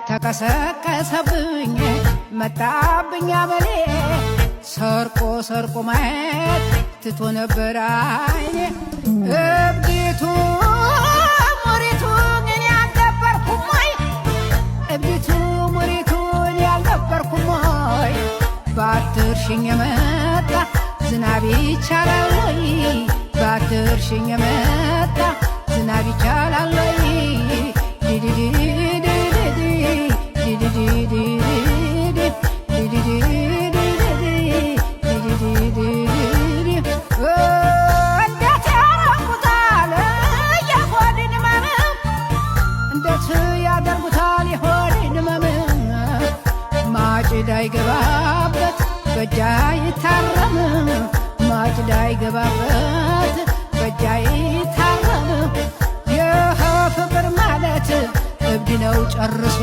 ተቀሰቀሰብኝ መጣብኝ አበሌ ሰርቆ ሰርቆ ማየት ትቶ ነበር አይኔ እብዲቱ ሙሪቱ እኔ አልነበርኩም ወይ እብዲቱ ሙሪቱ እኔ አልነበርኩም ወይ ባትርሽኝ የመጣ ዝናብ ይቻላል ወይ ባትርሽኝ የመጣ ዝናብ ይቻላል ወይ ማጭድ አይገባበት በእጅ አይታረም ማጭድ አይገባበት በእጅ አይታረም የፍቅር ማለት እብድ ነው ጨርሶ